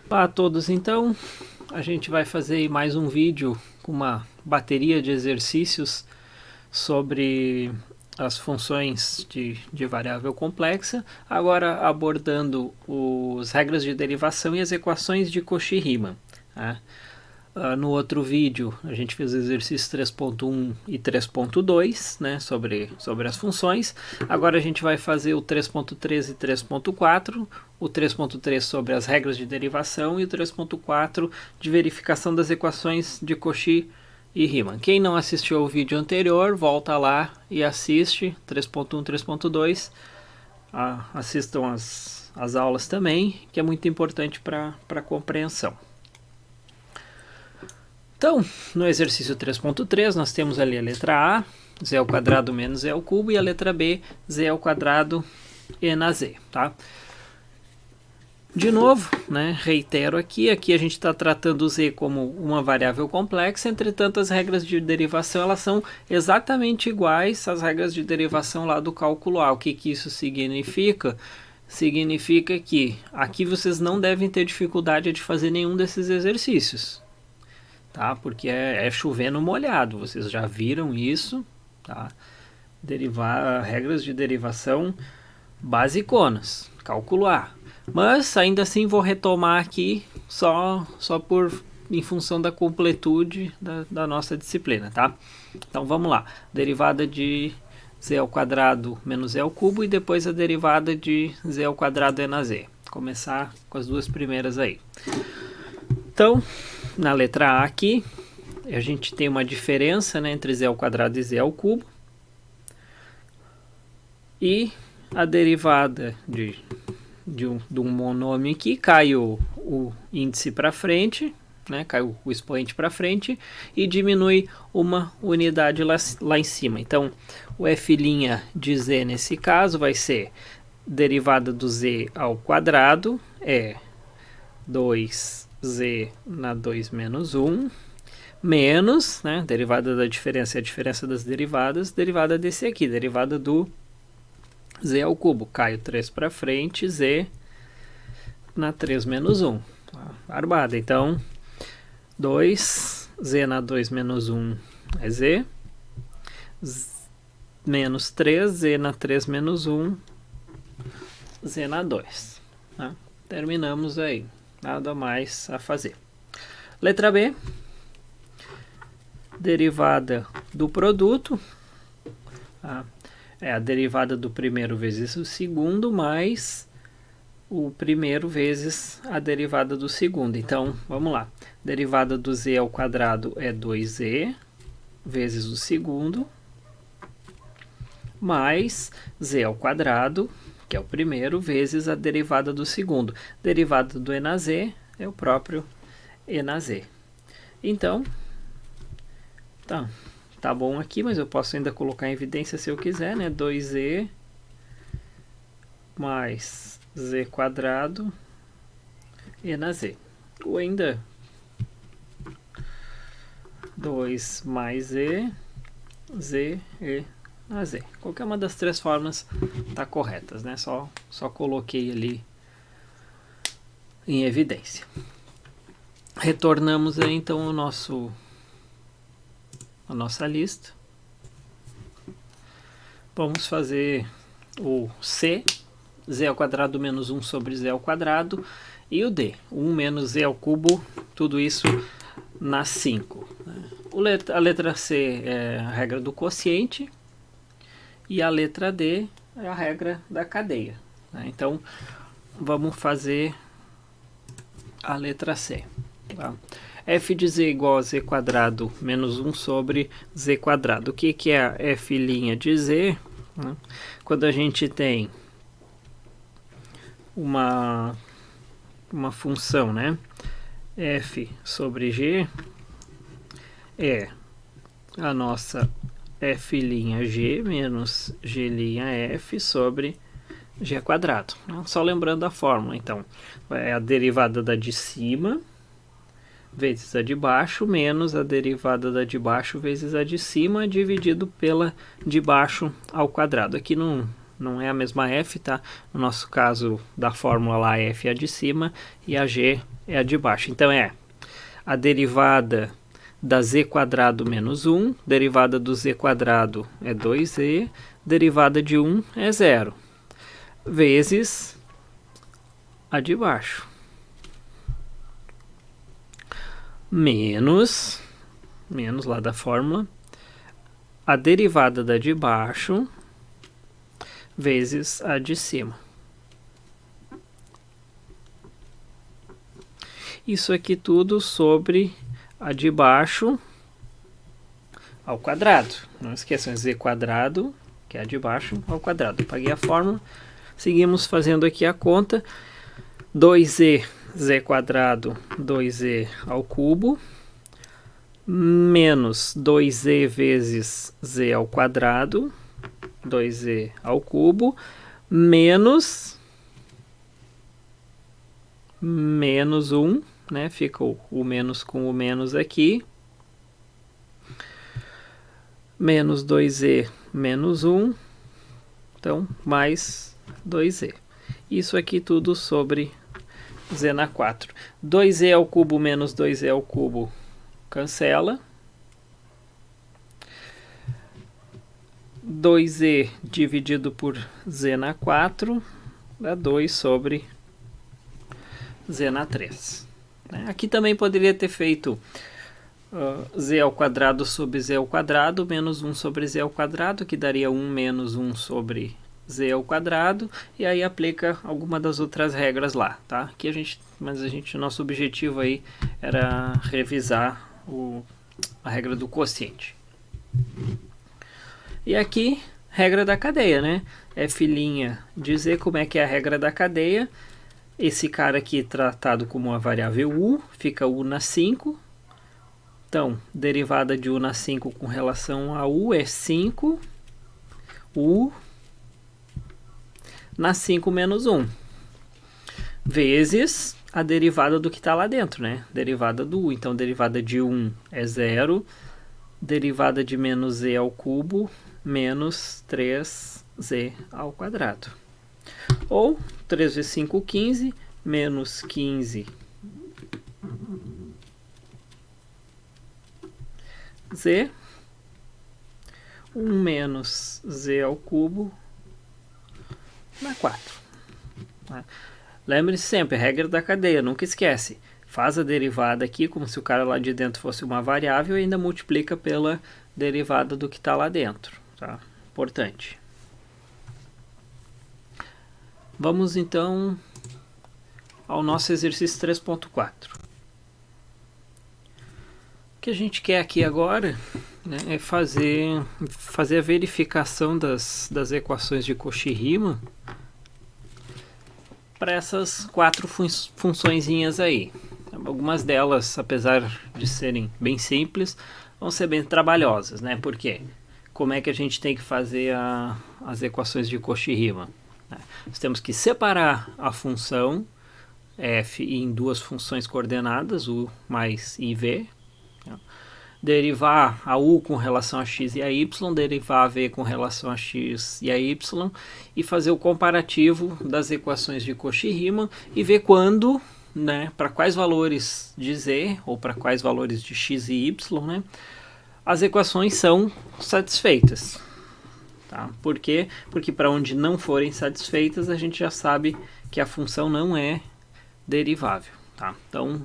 Olá a todos, então a gente vai fazer mais um vídeo com uma bateria de exercícios sobre as funções de variável complexa, agora abordando as regras de derivação e as equações de Cauchy-Riemann. Tá? No outro vídeo a gente fez exercícios 3.1 e 3.2, né, sobre as funções. Agora a gente vai fazer o 3.3 e 3.4, o 3.3 sobre as regras de derivação e o 3.4 de verificação das equações de Cauchy e Riemann. Quem não assistiu ao vídeo anterior, volta lá e assiste 3.1, 3.2. Assistam as aulas também, que é muito importante para a compreensão. Então, no exercício 3.3, nós temos ali a letra A, z ao quadrado menos z ao cubo, e a letra B, z ao quadrado e na z, tá? De novo, né, reitero aqui a gente está tratando o z como uma variável complexa, entretanto as regras de derivação elas são exatamente iguais às regras de derivação lá do cálculo A. O que isso significa? Significa que aqui vocês não devem ter dificuldade de fazer nenhum desses exercícios. Tá? Porque é chover no molhado, vocês já viram isso, tá? Regras de derivação basiconas, cálculo A. Mas ainda assim vou retomar aqui só em função da completude da nossa disciplina, tá? Então vamos lá, derivada de z ao quadrado menos z ao cubo e depois a derivada de z ao quadrado e na z. Começar com as duas primeiras aí. Então, na letra A aqui, a gente tem uma diferença, né, entre z ao quadrado e z ao cubo. E a derivada de um monômio aqui, cai o índice para frente, né, cai o expoente para frente e diminui uma unidade lá em cima. Então, o f' de z nesse caso vai ser derivada do z ao quadrado, é 2z na 2 menos 1, menos, né, derivada da diferença é a diferença das derivadas, derivada desse aqui, derivada do z ao cubo, cai o 3 para frente, z na 3 menos 1, barbada, então 2z na 2 menos 1 é z, menos 3, z na 3 menos 1, z na 2, tá? Terminamos aí, nada mais a fazer. Letra B, derivada do produto, é a derivada do primeiro vezes o segundo, mais o primeiro vezes a derivada do segundo. Então, vamos lá. Derivada do z ao quadrado é 2z vezes o segundo, mais z ao quadrado, que é o primeiro, vezes a derivada do segundo. Derivada do e na z é o próprio e na z. Então, tá bom aqui, mas eu posso ainda colocar em evidência se eu quiser, né? 2z mais z quadrado e na z. Ou ainda 2 mais z e na z. Qualquer uma das três formas tá corretas, né? Só coloquei ali em evidência. Retornamos aí então a nossa lista. Vamos fazer o C, z ao quadrado menos 1 sobre z ao quadrado, e o D, 1 menos z ao cubo, tudo isso na 5. A letra C é a regra do quociente, e a letra D é a regra da cadeia. Então, vamos fazer a letra C. Tá? F de z igual a z quadrado menos 1 sobre z quadrado. O que é a f' de z? Né? Quando a gente tem uma função, né? F sobre g é a nossa f' g menos g' sobre g quadrado. Só lembrando a fórmula, então, é a derivada da de cima vezes a de baixo, menos a derivada da de baixo vezes a de cima, dividido pela de baixo ao quadrado. Aqui não é a mesma f, tá? No nosso caso da fórmula lá, a f é a de cima e a g é a de baixo. Então é a derivada da z quadrado menos 1, derivada do z quadrado é 2z, derivada de 1 é 0, vezes a de baixo. Menos lá da fórmula, a derivada da de baixo vezes a de cima. Isso aqui tudo sobre a de baixo ao quadrado. Não esqueçam, z quadrado, que é a de baixo, ao quadrado. Paguei a fórmula, seguimos fazendo aqui a conta. 2z, z quadrado, 2z ao cubo, menos 2z vezes z ao quadrado, 2z ao cubo, menos 1, né? Fica o menos com o menos aqui, menos 2z menos 1, então mais 2z. Isso aqui tudo sobre z na 4. 2z ao cubo menos 2z ao cubo cancela. 2z dividido por z na 4 dá 2 sobre z na 3. Aqui também poderia ter feito z ao quadrado sobre z ao quadrado menos 1 sobre z ao quadrado, que daria 1 menos 1 sobre z ao quadrado, e aí aplica alguma das outras regras lá, tá? Aqui nosso objetivo aí era revisar a regra do quociente. E aqui, regra da cadeia, né? F' de z, como é que é a regra da cadeia? Esse cara aqui tratado como uma variável u, fica u na 5. Então, derivada de u na 5 com relação a u é 5 u na 5 menos 1, vezes a derivada do que está lá dentro, né? Derivada do u. Então, derivada de 1 é 0, derivada de menos z ao cubo, menos 3z ao quadrado. Ou 3 vezes 5, 15, menos 15 z, 1 menos z ao cubo na 4. Lembre-se sempre, regra da cadeia, nunca esquece. Faz a derivada aqui como se o cara lá de dentro fosse uma variável e ainda multiplica pela derivada do que está lá dentro. Tá? Importante. Vamos então ao nosso exercício 3.4. O que a gente quer aqui agora, né, é fazer a verificação das equações de Cauchy-Riemann para essas 4 funçõezinhas aí. Algumas delas, apesar de serem bem simples, vão ser bem trabalhosas, né? Por quê? Como é que a gente tem que fazer as equações de Cauchy-Riemann? Nós temos que separar a função f em duas funções coordenadas, u mais iv, derivar a u com relação a x e a y, derivar a v com relação a x e a y, e fazer o comparativo das equações de Cauchy-Riemann e ver quando, né, para quais valores de z ou para quais valores de x e y, né, as equações são satisfeitas. Tá? Por quê? Porque para onde não forem satisfeitas, a gente já sabe que a função não é derivável. Tá? Então,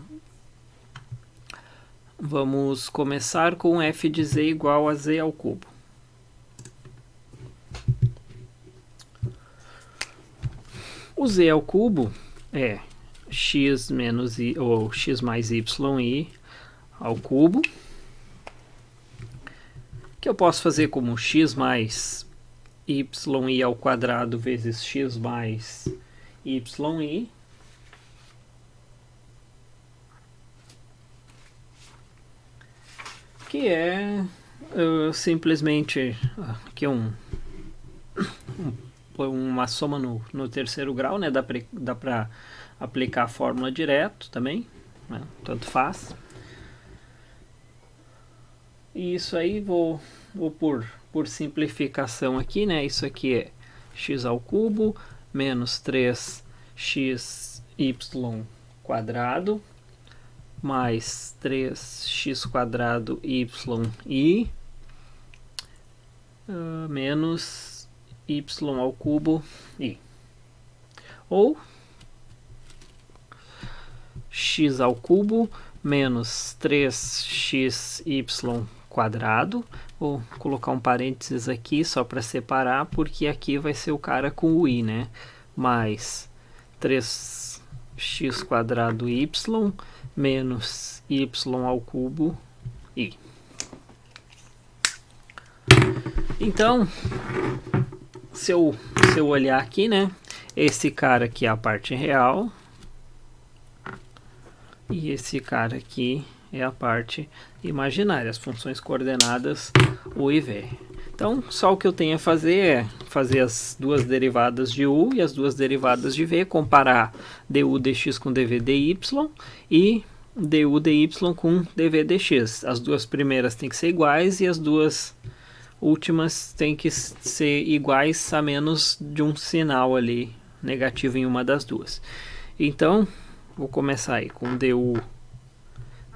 vamos começar com f de z igual a z ao cubo. O z ao cubo é x menos i, ou x mais yi ao cubo, que eu posso fazer como x mais yi ao quadrado vezes x mais yi, que é simplesmente aqui uma soma no terceiro grau, né? Dá para aplicar a fórmula direto também, né? Tanto faz. E isso aí vou por simplificação aqui, né? Isso aqui é x ao cubo menos 3xy quadrado mais 3x quadrado y menos y ao cubo i. Ou x ao cubo menos 3xy quadrado, vou colocar um parênteses aqui só para separar, porque aqui vai ser o cara com o i, né? Mais 3x quadrado y menos y ao cubo i. Então, se eu olhar aqui, né? Esse cara aqui é a parte real e esse cara aqui é a parte imaginária, as funções coordenadas u e v. Então, só o que eu tenho a fazer é fazer as duas derivadas de u e as duas derivadas de v, comparar du dx com dv dy e du dy com dv dx. As duas primeiras têm que ser iguais e as duas últimas têm que ser iguais a menos de um sinal ali negativo em uma das duas. Então, vou começar aí com du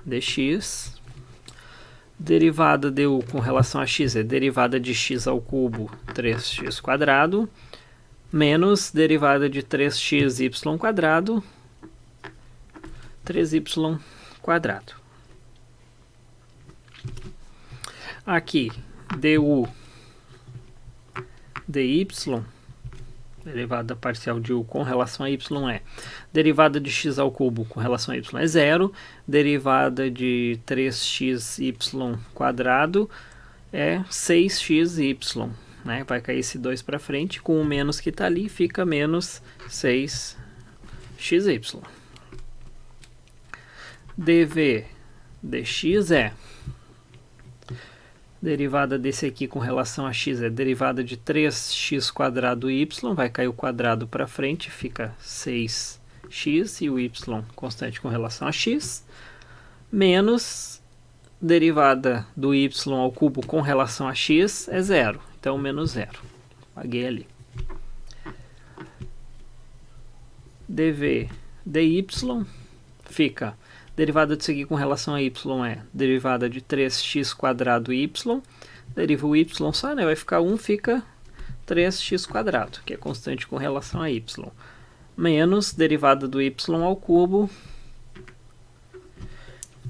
dx. Derivada du com relação a x é derivada de x ao cubo 3x quadrado menos derivada de 3xy quadrado 3y quadrado. Aqui du dy, derivada parcial de u com relação a y é derivada de x ao cubo com relação a y é 0, derivada de 3xy quadrado é 6xy, né? Vai cair esse 2 para frente, com o menos que está ali fica menos 6xy. dv dx é derivada desse aqui com relação a x é derivada de 3x quadrado y, vai cair o quadrado para frente, fica 6x e o y constante com relação a x, menos derivada do y ao cubo com relação a x é 0, então menos 0, paguei ali. dv dy fica derivada disso aqui com relação a y é derivada de 3x quadrado y, deriva o y só, né? Vai ficar 1, fica 3x quadrado, que é constante com relação a y, menos derivada do y ao cubo,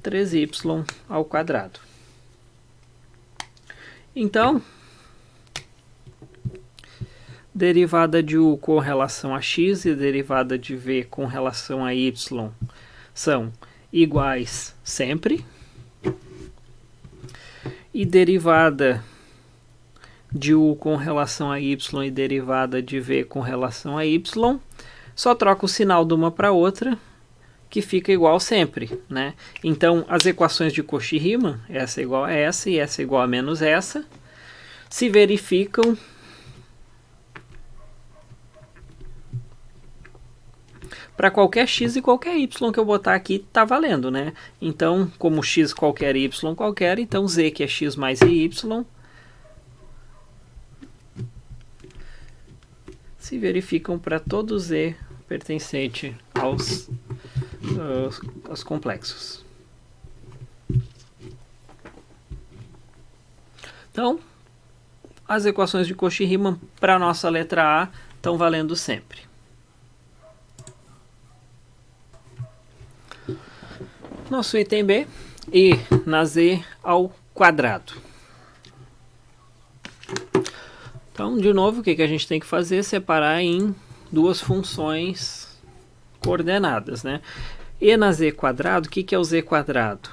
3y ao quadrado. Então, derivada de u com relação a x e derivada de v com relação a y são iguais sempre, e derivada de u com relação a y e derivada de v com relação a y, só troca o sinal de uma para outra, que fica igual sempre, né? Então, as equações de Cauchy-Riemann, essa é igual a essa e essa é igual a menos essa, se verificam para qualquer x e qualquer y que eu botar aqui, tá valendo, né? Então, como x qualquer e y qualquer, então z, que é x mais y, se verificam para todo z pertencente aos complexos. Então, as equações de Cauchy-Riemann para a nossa letra A estão valendo sempre. Nosso item B, e na z ao quadrado. Então, de novo, o que a gente tem que fazer? Separar em duas funções coordenadas, né? E na z quadrado, o que é o z quadrado?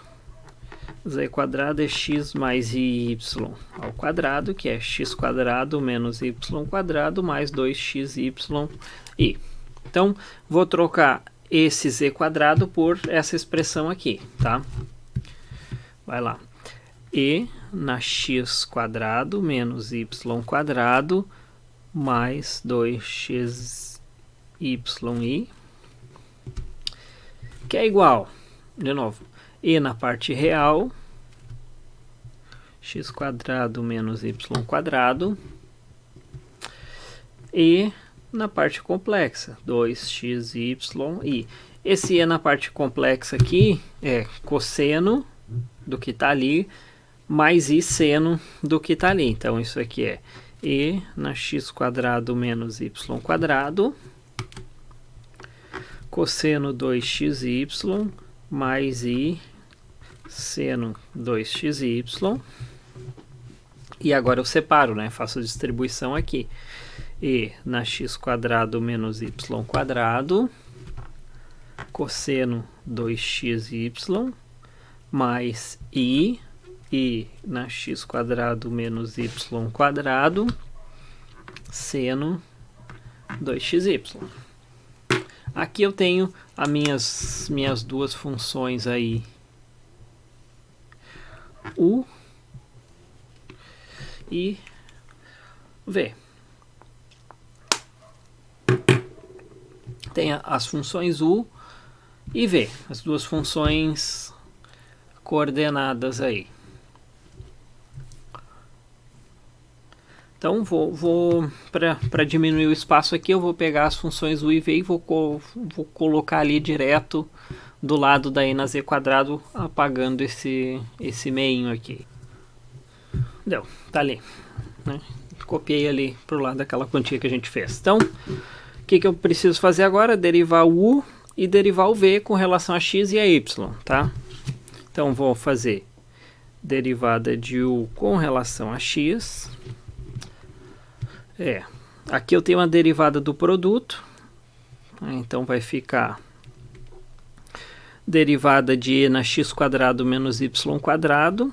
Z quadrado é x mais y ao quadrado, que é x quadrado menos y quadrado mais 2xy. Então, vou trocar esse z quadrado por essa expressão aqui, tá? Vai lá. E na x quadrado menos y quadrado mais 2xy, que é igual, de novo, e na parte real, x quadrado menos y quadrado, e na parte complexa, 2xy. Esse e na parte complexa aqui é cosseno do que está ali, mais i seno do que está ali. Então, isso aqui é e na x² menos y², cosseno 2xy, mais i seno 2xy. E agora eu separo, né? Faço a distribuição aqui. E na x² menos y², cosseno 2xy, mais i na x² menos y², seno 2xy. Aqui eu tenho as minhas duas funções aí, u e v. Tem as funções u e v, as duas funções coordenadas aí. Então, para diminuir o espaço aqui, eu vou pegar as funções u e v e vou colocar ali direto do lado da e na z², apagando esse meinho aqui. Deu, tá ali, né? Copiei ali para o lado daquela quantia que a gente fez. Então, o que eu preciso fazer agora? Derivar o u e derivar o v com relação a x e a y, tá? Então, vou fazer derivada de u com relação a x. Aqui eu tenho uma derivada do produto, então vai ficar derivada de e na x² menos y²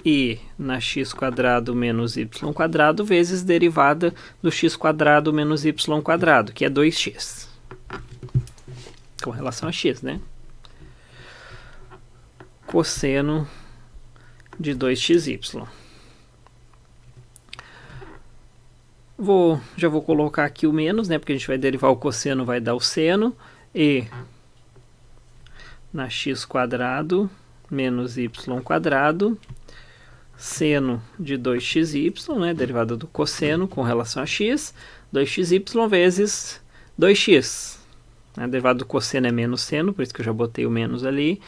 e na x² menos y² vezes derivada do x² menos y², que é 2x, com relação a x, né? Cosseno de 2xy. Já vou colocar aqui o menos, né? Porque a gente vai derivar o cosseno, vai dar o seno. E na x² menos y², seno de 2xy, né? Derivada do cosseno com relação a x. 2xy vezes 2x. A derivada do cosseno é menos seno, por isso que eu já botei o menos ali.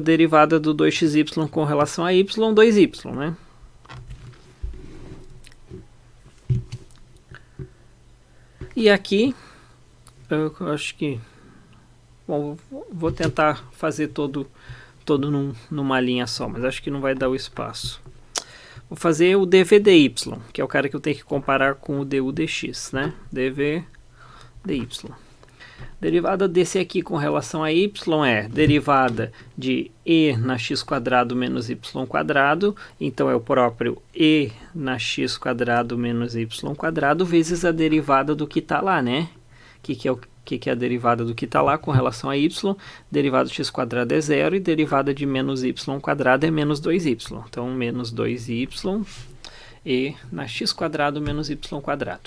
Derivada do 2xy com relação a y, 2y, né? E aqui, eu acho que, bom, vou tentar fazer todo numa linha só, mas acho que não vai dar o espaço. Vou fazer o dv dy, que é o cara que eu tenho que comparar com o du dx, né? dv dy. Derivada desse aqui com relação a y é derivada de e na x² menos y², então é o próprio e na x² menos y² vezes a derivada do que está lá, né? Que é a derivada do que está lá com relação a y? Derivada de x² é 0 e derivada de menos y² é menos 2y. Então, menos 2y e na x² menos y².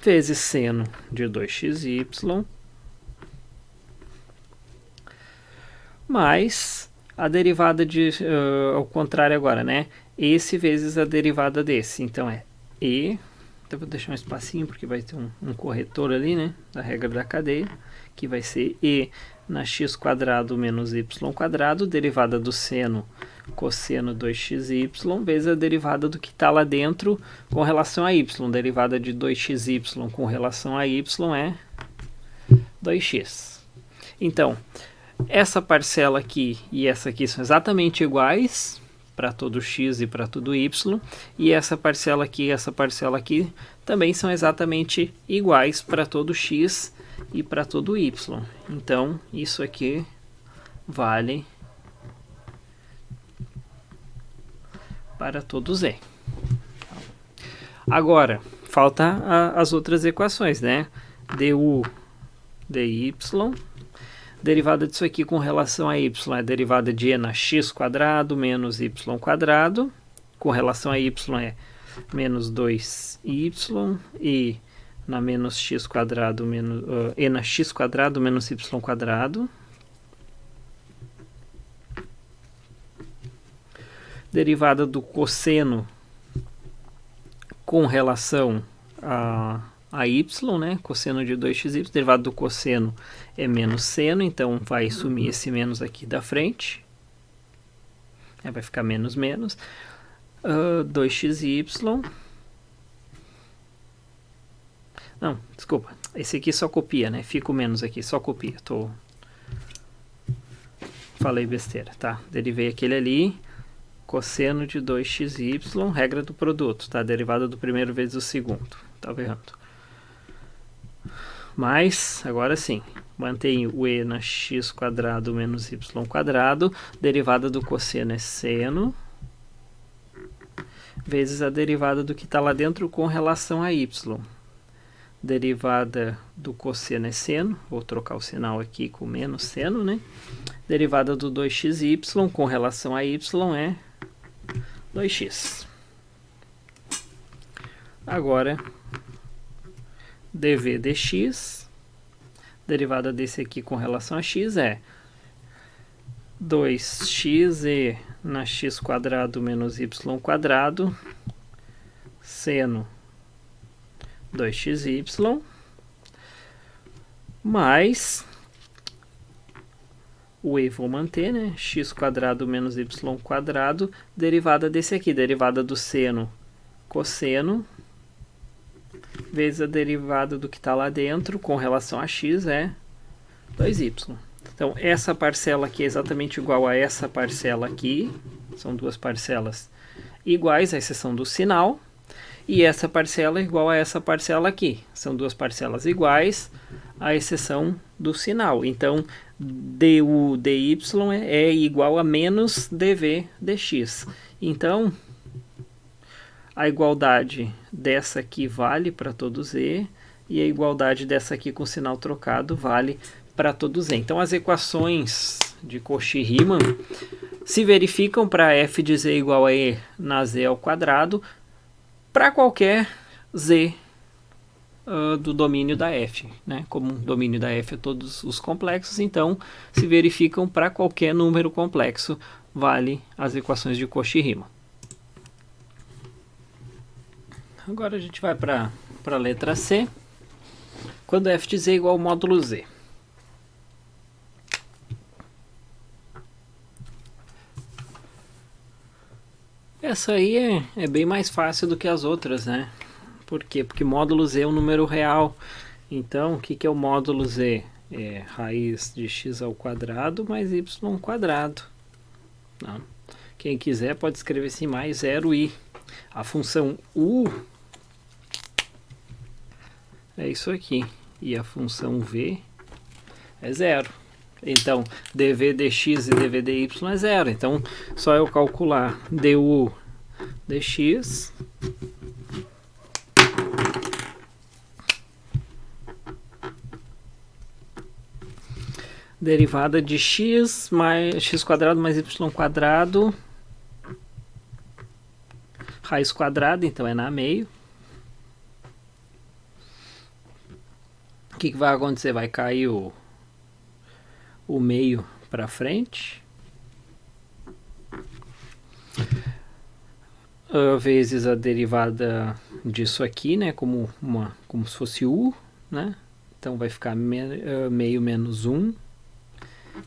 Vezes seno de 2xy, mais a derivada ao contrário agora, né? Esse vezes a derivada desse. Então, é e, então vou deixar um espacinho porque vai ter um corretor ali, né? Da regra da cadeia, que vai ser e na x² menos y², derivada do seno cosseno 2xy, vezes a derivada do que está lá dentro com relação a y. Derivada de 2xy com relação a y é 2x. Então, essa parcela aqui e essa aqui são exatamente iguais para todo x e para todo y. E essa parcela aqui e essa parcela aqui também são exatamente iguais para todo x e para todo y. Então, isso aqui vale para todo z. Agora, falta as outras equações, né? du dy, derivada disso aqui com relação a y é derivada de e na x² menos y², com relação a y é menos 2y, e na menos x² menos, e na x² menos y². Derivada do cosseno com relação a y, né? Cosseno de 2xy, derivada do cosseno é menos seno, então vai sumir esse menos aqui da frente. Vai ficar menos menos. 2xy. Não, desculpa. Esse aqui só copia, né? Fica o menos aqui, só copia. Falei besteira, tá? Derivei aquele ali. Cosseno de 2xy, regra do produto, tá? Derivada do primeiro vezes o segundo. Tava errando. Mas, agora sim, mantenho o e na x quadrado menos y quadrado, derivada do cosseno é seno, vezes a derivada do que está lá dentro com relação a y. Derivada do cosseno é seno, vou trocar o sinal aqui com menos seno, né? Derivada do 2xy com relação a y é 2x. Agora, dv dx, derivada desse aqui com relação a x é 2xe na x quadrado menos y quadrado, seno 2xy, mais o e vou manter, né? X quadrado menos y quadrado, derivada desse aqui, derivada do seno, cosseno, vezes a derivada do que está lá dentro com relação a x é 2y. Então, essa parcela aqui é exatamente igual a essa parcela aqui. São duas parcelas iguais, à exceção do sinal. E essa parcela é igual a essa parcela aqui. São duas parcelas iguais, à exceção do sinal. Então, du dy é igual a menos dv dx. Então, a igualdade dessa aqui vale para todo z, e a igualdade dessa aqui com sinal trocado vale para todo z. Então, as equações de Cauchy-Riemann se verificam para f de z igual a e na z ao quadrado para qualquer z do domínio da f, né? Como o domínio da f é todos os complexos, então se verificam para qualquer número complexo, vale as equações de Cauchy-Riemann. Agora a gente vai para a letra C, quando f de z é igual ao módulo z. Essa aí é bem mais fácil do que as outras, né? Por quê? Porque módulo z é um número real. Então, o que é o módulo z? É raiz de x ao quadrado mais y quadrado. Não. Quem quiser pode escrever assim, mais 0i. A função u é isso aqui. E a função v é 0. Então, dv dx e dv dy é 0. Então, só eu calcular du dx derivada de x mais x quadrado mais y quadrado raiz quadrada, então é na meio. O que vai acontecer? Vai cair o meio para frente, vezes a derivada disso aqui, né, como se fosse u, né? Então vai ficar meio menos 1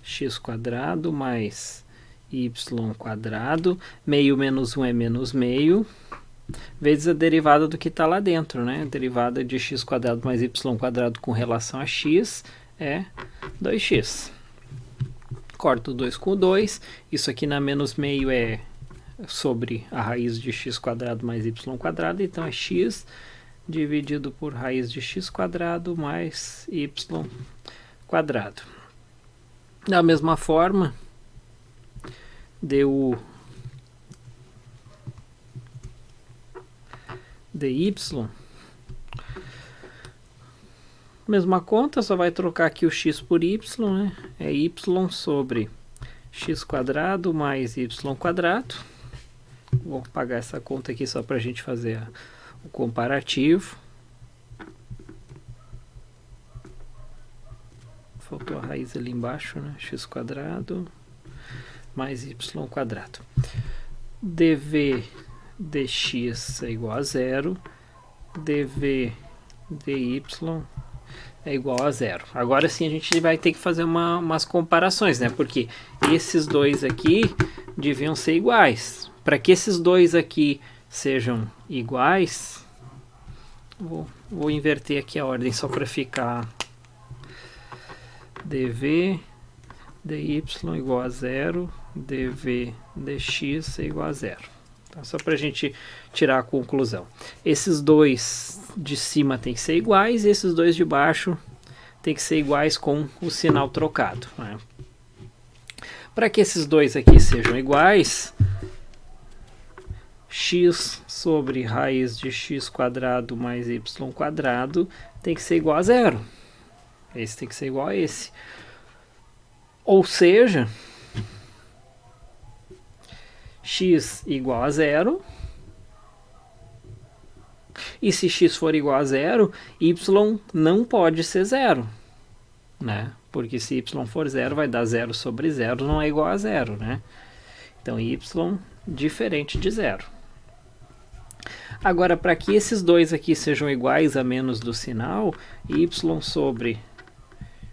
x quadrado mais y quadrado, meio menos 1 é menos meio, vezes a derivada do que está lá dentro, né? A derivada de x quadrado mais y quadrado com relação a x é 2x. Corto 2 com 2, isso aqui na menos meio é sobre a raiz de x quadrado mais y quadrado, então é x dividido por raiz de x quadrado mais y quadrado. Da mesma forma, du dy, mesma conta, só vai trocar aqui o x por y, né? É y sobre x quadrado mais y quadrado. Vou pagar essa conta aqui só para a gente fazer o comparativo. Faltou a raiz ali embaixo, né? X quadrado mais y quadrado. dv dx é igual a 0. dv dy é igual a zero. Agora sim a gente vai ter que fazer umas comparações, né? Porque esses dois aqui deviam ser iguais. Para que esses dois aqui sejam iguais, vou inverter aqui a ordem só para ficar dv dy igual a zero, dv dx é igual a zero. Tá? Só para a gente tirar a conclusão. Esses dois de cima tem que ser iguais e esses dois de baixo tem que ser iguais com o sinal trocado. Né? Para que esses dois aqui sejam iguais, x sobre raiz de x quadrado mais y quadrado tem que ser igual a zero. Esse tem que ser igual a esse. Ou seja, x igual a zero. E se x for igual a zero, y não pode ser zero. Né? Porque se y for zero, vai dar zero sobre zero, não é igual a zero. Né? Então, y diferente de zero. Agora, para que esses dois aqui sejam iguais a menos do sinal, y sobre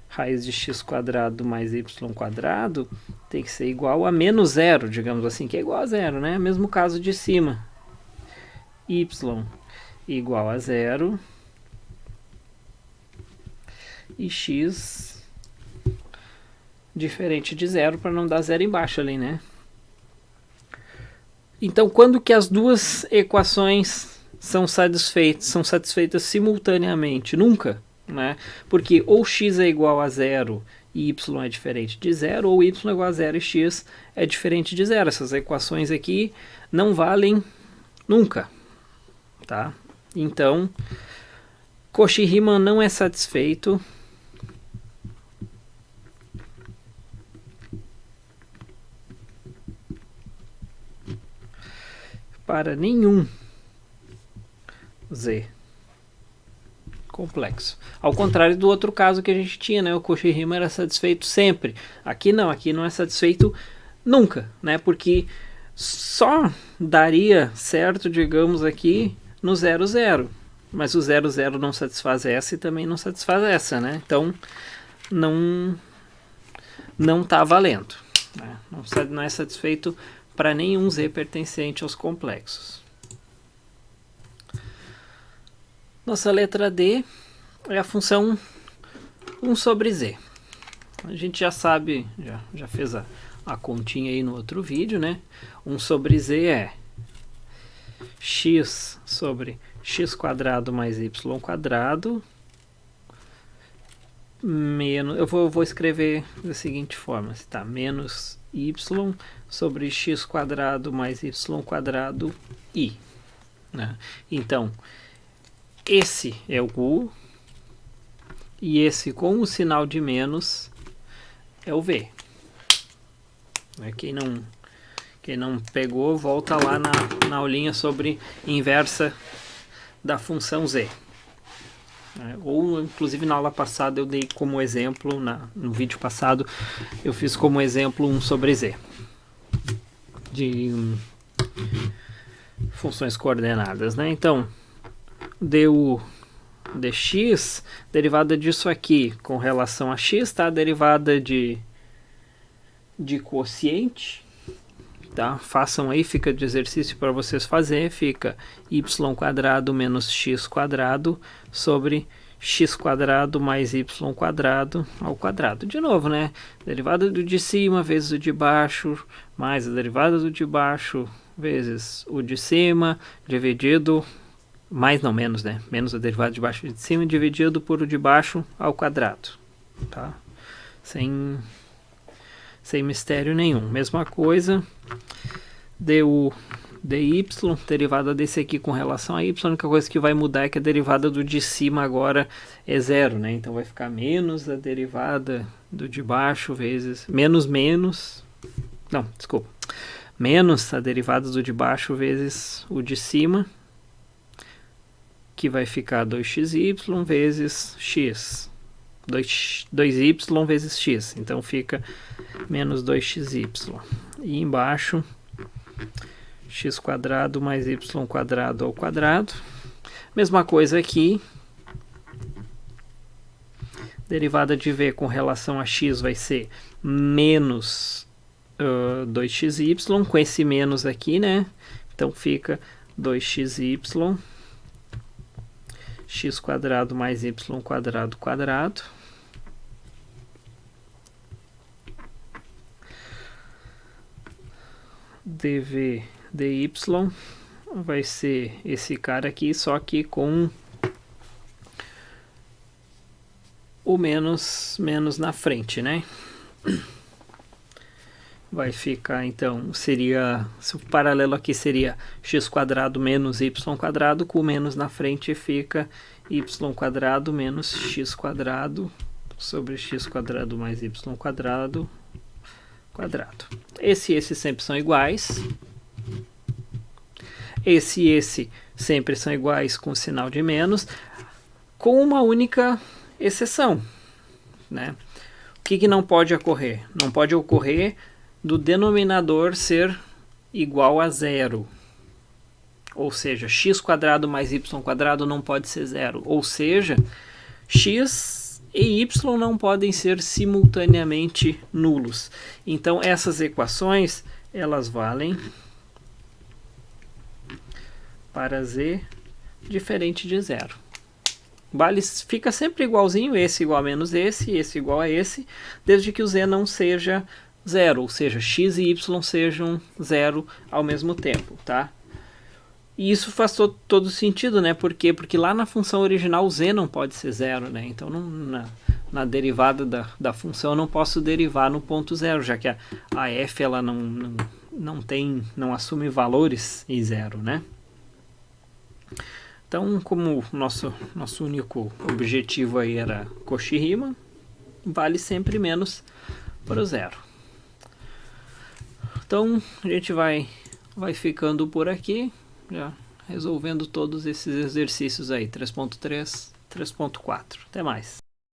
raiz de x quadrado mais y quadrado tem que ser igual a menos zero, digamos assim, que é igual a zero, né? Mesmo caso de cima. Y igual a zero e x diferente de zero para não dar zero embaixo ali, né? Então, quando que as duas equações são satisfeitas simultaneamente? Nunca, né? Porque ou x é igual a zero e y é diferente de zero, ou y é igual a zero e x é diferente de zero. Essas equações aqui não valem nunca, tá? Então, Cauchy-Riemann não é satisfeito para nenhum z complexo. Ao contrário do outro caso que a gente tinha, né? O Cauchy-Riemann era satisfeito sempre. Aqui não é satisfeito nunca, né? Porque só daria certo, digamos aqui, no 0, 0. Mas o 0, 0 não satisfaz essa e também não satisfaz essa, né? Então, não está valendo. Né? Não é satisfeito para nenhum z pertencente aos complexos. Nossa letra D é a função 1 sobre z. A gente já sabe, já fez a continha aí no outro vídeo, né? 1 sobre z é x sobre x quadrado mais y quadrado menos, eu vou escrever da seguinte forma, tá? Menos y sobre x quadrado mais y quadrado i. Né? Então, esse é o u e esse com o sinal de menos é o v. Quem não pegou, volta lá na aulinha sobre inversa da função z. Ou, inclusive, na aula passada eu dei como exemplo, no vídeo passado, eu fiz como exemplo 1 sobre z. De funções coordenadas, né? Então, du dx, derivada disso aqui com relação a x, tá? Derivada de quociente, tá? Façam aí, fica de exercício para vocês fazerem, fica y quadrado menos x quadrado sobre x quadrado mais y quadrado ao quadrado. De novo, né? Derivada do de cima vezes o de baixo, mais a derivada do de baixo vezes o de cima, dividido, mais não, menos, né? Menos a derivada de baixo e de cima, dividido por o de baixo ao quadrado, tá? Sem mistério nenhum. Mesma coisa, du dy, derivada desse aqui com relação a y, a única coisa que vai mudar é que a derivada do de cima agora é zero, né? Então vai ficar menos a derivada do de baixo vezes, menos, menos a derivada do de baixo vezes o de cima, que vai ficar 2xy vezes x. 2y vezes x, então fica menos 2xy. E embaixo, x quadrado mais y quadrado ao quadrado. Mesma coisa aqui. Derivada de v com relação a x vai ser menos 2xy, com esse menos aqui, né? Então fica 2xy, x quadrado mais y quadrado quadrado. dv dy vai ser esse cara aqui, só que com o menos na frente, né? Vai ficar, então, seria, se o paralelo aqui seria x quadrado menos y quadrado, com o menos na frente fica y quadrado menos x quadrado sobre x quadrado mais y quadrado quadrado. Esse e esse sempre são iguais. Esse e esse sempre são iguais com sinal de menos, com uma única exceção, né? O que não pode ocorrer? Não pode ocorrer do denominador ser igual a zero. Ou seja, x quadrado mais y quadrado não pode ser zero. Ou seja, x e y não podem ser simultaneamente nulos. Então, essas equações, elas valem para z diferente de zero. Fica sempre igualzinho, esse igual a menos esse igual a esse, desde que o z não seja zero, ou seja, x e y sejam zero ao mesmo tempo, tá? E isso faz todo sentido, né? Por quê? Porque lá na função original o z não pode ser zero, né? Então na derivada da função eu não posso derivar no ponto zero, já que a f ela não assume valores em zero, né? Então, como nosso único objetivo aí era Cauchy-Riemann, vale sempre menos para o zero. Então, a gente vai ficando por aqui, já resolvendo todos esses exercícios aí, 3.3, 3.4. Até mais.